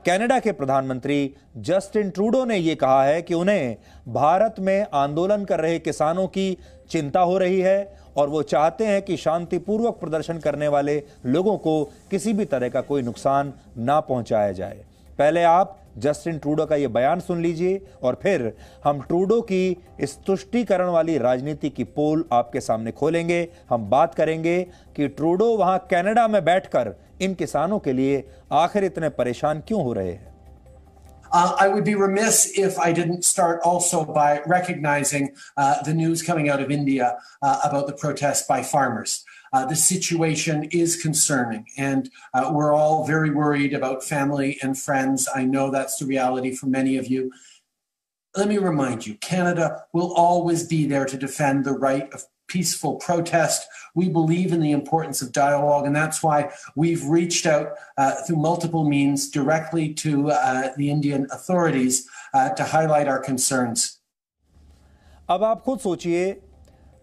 Canada के प्रधानमंत्री Justin Trudeau ने यह कहा है कि उन्हें भारत में आंदोलन कर रहे किसानों की चिंता हो रही है और वो चाहते हैं कि शांतिपूर्वक प्रदर्शन करने वाले लोगों को किसी भी तरह का कोई नुकसान ना पहुंचाया जाए। पहले आप जस्टिन ट्रूडो का यह बयान सुन लीजिए और फिर हम ट्रूडो की इस तुष्टीकरण वाली राजनीति की पोल आपके सामने खोलेंगे। हम बात करेंगे कि ट्रूडो वहां कनाडा में बैठकर इन किसानों के लिए आखिर इतने परेशान क्यों हो रहे हैं। I would be remiss if I didn't start also by recognizing the news coming out of India about the protests by farmers. The situation is concerning, and we're all very worried about family and friends. I know that's the reality for many of you. Let me remind you, Canada will always be there to defend the right of peaceful protest. We believe in the importance of dialogue, and that's why we've reached out through multiple means directly to the Indian authorities to highlight our concerns. अब आप खुद सोचिए,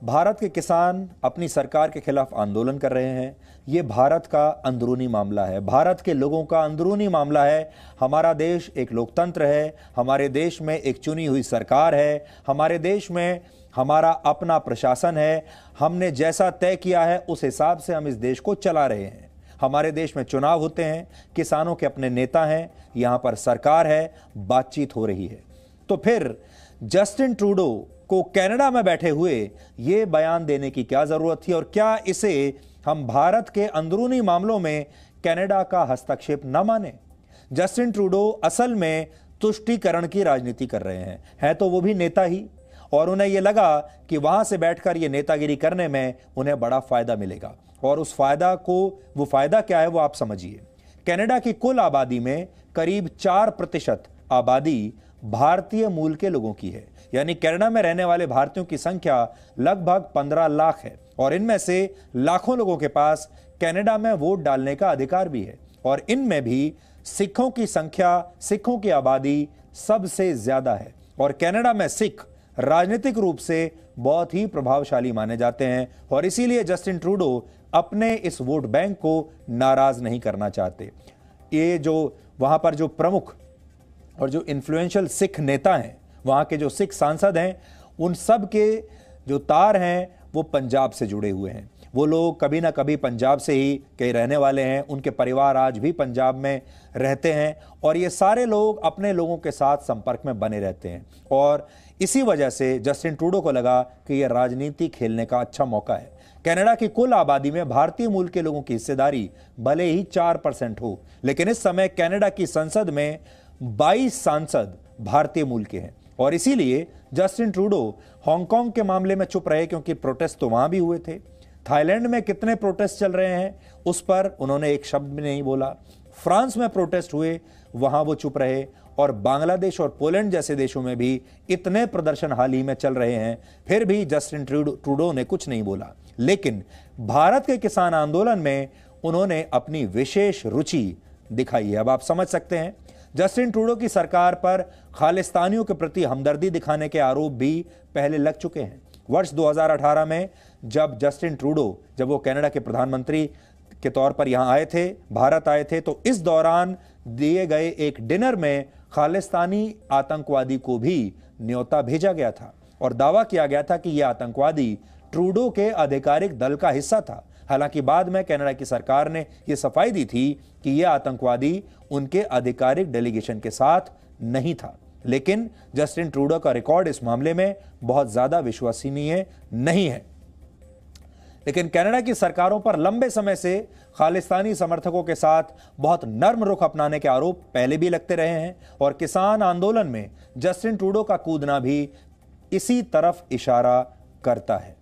भारत के किसान अपनी सरकार के खिलाफ आंदोलन कर रहे हैं। ये भारत का अंदरूनी मामला है, भारत के लोगों का अंदरूनी मामला है। हमारा देश एक लोकतंत्र है, हमारे देश में एक चुनी हुई सरकार है, हमारे देश में हमारा अपना प्रशासन है। हमने जैसा तय किया है उस हिसाब से हम इस देश को चला रहे हैं। हमारे देश में चुनाव होते हैं, किसानों के अपने नेता हैं, यहाँ पर सरकार है, बातचीत हो रही है। तो फिर जस्टिन ट्रूडो को कनाडा में बैठे हुए ये बयान देने की क्या जरूरत थी और क्या इसे हम भारत के अंदरूनी मामलों में कनाडा का हस्तक्षेप न माने। जस्टिन ट्रूडो असल में तुष्टीकरण की राजनीति कर रहे हैं तो वो भी नेता ही, और उन्हें यह लगा कि वहां से बैठकर ये नेतागिरी करने में उन्हें बड़ा फायदा मिलेगा। और उस फायदा को, वो फायदा क्या है वो आप समझिए। कनाडा की कुल आबादी में करीब 4% आबादी भारतीय मूल के लोगों की है, यानी कनाडा में रहने वाले भारतीयों की संख्या लगभग 15 लाख है और इनमें से लाखों लोगों के पास कनाडा में वोट डालने का अधिकार भी है। और इनमें भी सिखों की संख्या, सिखों की आबादी सबसे ज्यादा है और कनाडा में सिख राजनीतिक रूप से बहुत ही प्रभावशाली माने जाते हैं और इसीलिए जस्टिन ट्रूडो अपने इस वोट बैंक को नाराज नहीं करना चाहते। ये जो वहां पर जो प्रमुख और जो इन्फ्लुएंशियल सिख नेता हैं, वहां के जो सिख सांसद हैं, उन सब के जो तार हैं वो पंजाब से जुड़े हुए हैं। वो लोग कभी ना कभी पंजाब से ही कई रहने वाले हैं, उनके परिवार आज भी पंजाब में रहते हैं और ये सारे लोग अपने लोगों के साथ संपर्क में बने रहते हैं। और इसी वजह से जस्टिन ट्रूडो को लगा कि यह राजनीति खेलने का अच्छा मौका है। कनाडा की कुल आबादी में भारतीय मूल के लोगों की हिस्सेदारी भले ही 4% हो, लेकिन इस समय कनाडा की संसद में 22 सांसद भारतीय मूल के हैं और इसीलिए जस्टिन ट्रूडो हांगकांग के मामले में चुप रहे, क्योंकि प्रोटेस्ट तो वहां भी हुए थे। थाईलैंड में कितने प्रोटेस्ट चल रहे हैं उस पर उन्होंने एक शब्द भी नहीं बोला। फ्रांस में प्रोटेस्ट हुए, वहां वो चुप रहे। और बांग्लादेश और पोलैंड जैसे देशों में भी इतने प्रदर्शन हाल ही में चल रहे हैं, फिर भी जस्टिन ट्रूडो ने कुछ नहीं बोला। लेकिन भारत के किसान आंदोलन में उन्होंने अपनी विशेष रुचि दिखाई है। अब आप समझ सकते हैं, जस्टिन ट्रूडो की सरकार पर खालिस्तानियों के प्रति हमदर्दी दिखाने के आरोप भी पहले लग चुके हैं। वर्ष 2018 में जब जस्टिन ट्रूडो, जब वो कनाडा के प्रधानमंत्री के तौर पर यहां आए थे, भारत आए थे, तो इस दौरान दिए गए एक डिनर में खालिस्तानी आतंकवादी को भी न्योता भेजा गया था और दावा किया गया था कि यह आतंकवादी ट्रूडो के आधिकारिक दल का हिस्सा था। हालांकि बाद में कनाडा की सरकार ने यह सफाई दी थी कि यह आतंकवादी उनके आधिकारिक डेलीगेशन के साथ नहीं था। लेकिन जस्टिन ट्रूडो का रिकॉर्ड इस मामले में बहुत ज्यादा विश्वसनीय नहीं है। लेकिन कनाडा की सरकारों पर लंबे समय से खालिस्तानी समर्थकों के साथ बहुत नर्म रुख अपनाने के आरोप पहले भी लगते रहे हैं और किसान आंदोलन में जस्टिन ट्रूडो का कूदना भी इसी तरफ इशारा करता है।